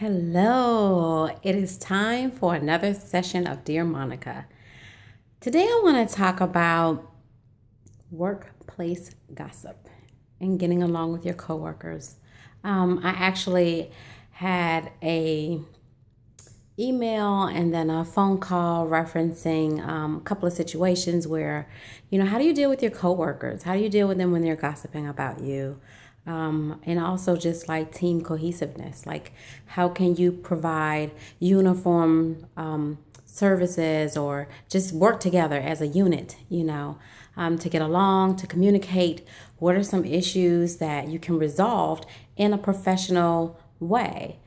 Hello, it is time for another session of Dear Monica. Today I want to talk about workplace gossip and getting along with your coworkers. I actually had a email and then a phone call referencing a couple of situations where, how do you deal with your coworkers? How do you deal with them when they're gossiping about you? And also just like team cohesiveness, like how can you provide uniform services or just work together as a unit, to get along, to communicate. What are some issues that you can resolve in a professional way?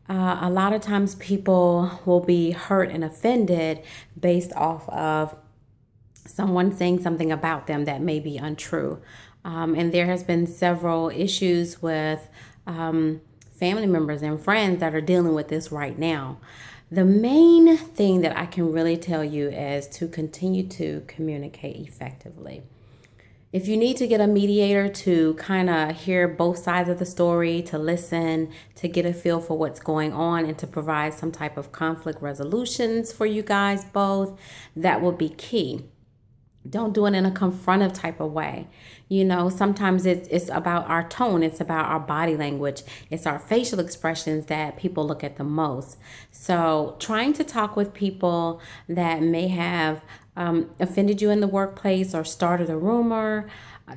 A lot of times people will be hurt and offended based off of someone saying something about them that may be untrue. And there has been several issues with family members and friends that are dealing with this right now. The main thing that I can really tell you is to continue to communicate effectively. If you need to get a mediator to kind of hear both sides of the story, to listen, to get a feel for what's going on, and to provide some type of conflict resolutions for you guys both, that will be key. Don't do it in a confrontive type of way. Sometimes it's about our tone. It's about our body language. It's our facial expressions that people look at the most. So trying to talk with people that may have offended you in the workplace or started a rumor,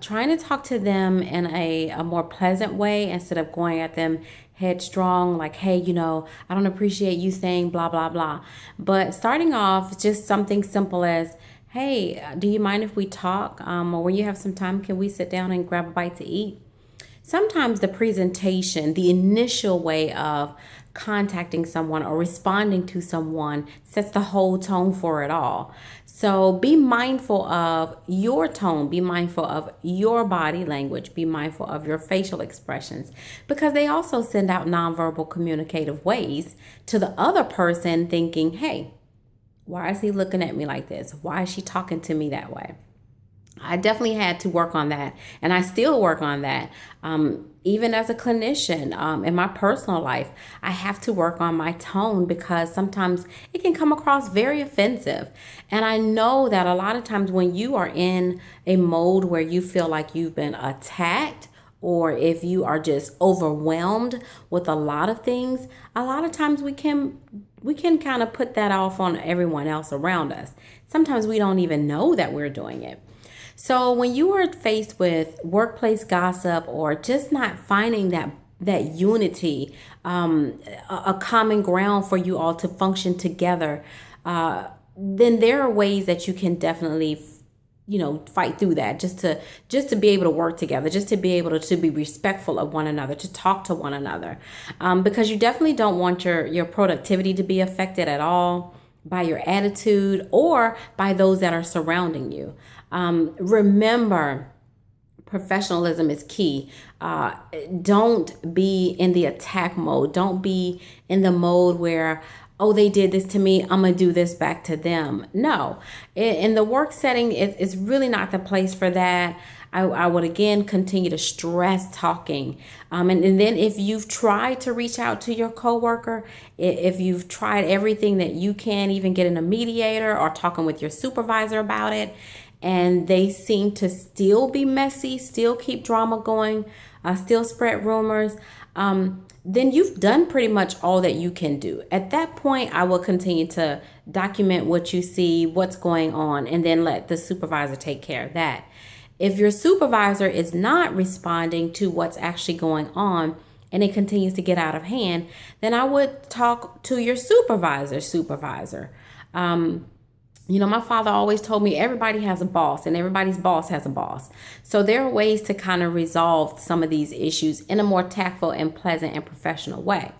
trying to talk to them in a more pleasant way instead of going at them headstrong, like, hey, I don't appreciate you saying blah, blah, blah. But starting off, just something simple as, hey, do you mind if we talk? Or when you have some time, can we sit down and grab a bite to eat? Sometimes the presentation, the initial way of contacting someone or responding to someone sets the whole tone for it all. So be mindful of your tone, be mindful of your body language, be mindful of your facial expressions, because they also send out nonverbal communicative ways to the other person thinking, hey, why is he looking at me like this? Why is she talking to me that way? I definitely had to work on that, and I still work on that. Even as a clinician, in my personal life, I have to work on my tone because sometimes it can come across very offensive. And I know that a lot of times when you are in a mode where you feel like you've been attacked, or if you are just overwhelmed with a lot of things, a lot of times we can kind of put that off on everyone else around us. Sometimes we don't even know that we're doing it. So when you are faced with workplace gossip or just not finding that unity, a common ground for you all to function together, then there are ways that you can definitely fight through that, just to be able to work together, just to be able to be respectful of one another, to talk to one another, because you definitely don't want your productivity to be affected at all by your attitude or by those that are surrounding you. Remember, professionalism is key. Don't be in the attack mode. Don't be in the mode where, oh, they did this to me, I'm going to do this back to them. No, in the work setting, it's really not the place for that. I would again continue to stress talking. And then if you've tried to reach out to your coworker, if you've tried everything that you can, even getting a mediator or talking with your supervisor about it, and they seem to still be messy, still keep drama going, still spread rumors, then you've done pretty much all that you can do. At that point, I will continue to document what you see, what's going on, and then let the supervisor take care of that. If your supervisor is not responding to what's actually going on and it continues to get out of hand, then I would talk to your supervisor. My father always told me everybody has a boss and everybody's boss has a boss. So there are ways to kind of resolve some of these issues in a more tactful and pleasant and professional way.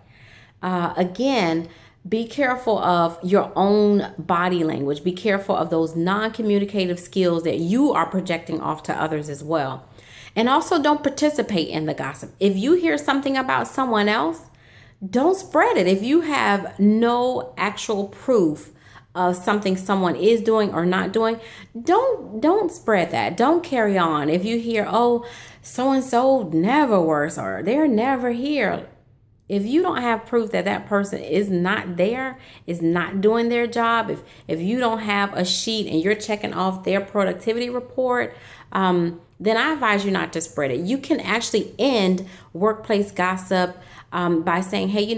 Again, be careful of your own body language. Be careful of those non-communicative skills that you are projecting off to others as well. And also don't participate in the gossip. If you hear something about someone else, don't spread it. If you have no actual proof of something someone is doing or not doing, don't spread that. Don't carry on. If you hear, oh, so and so never works or they're never here, If you don't have proof that that person is not there, is not doing their job, if you don't have a sheet and you're checking off their productivity report, then I advise you not to spread it. You can actually end workplace gossip by saying, hey,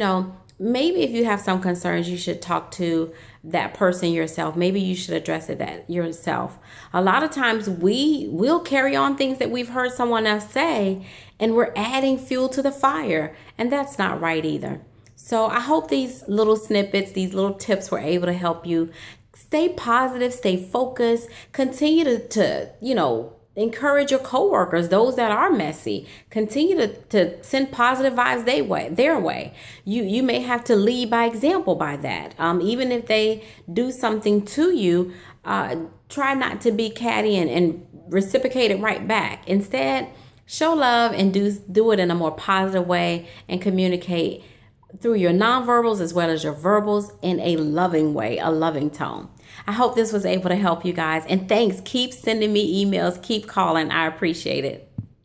maybe if you have some concerns, you should talk to that person yourself. Maybe you should address it that yourself. A lot of times we will carry on things that we've heard someone else say, and we're adding fuel to the fire, and that's not right either. So I hope these little snippets, these little tips were able to help you stay positive, stay focused, continue to encourage your coworkers, those that are messy. Continue to send positive vibes their way. You may have to lead by example by that. Even if they do something to you, try not to be catty and reciprocate it right back. Instead, show love and do it in a more positive way and communicate through your nonverbals as well as your verbals in a loving way, a loving tone. I hope this was able to help you guys. And thanks. Keep sending me emails. Keep calling. I appreciate it.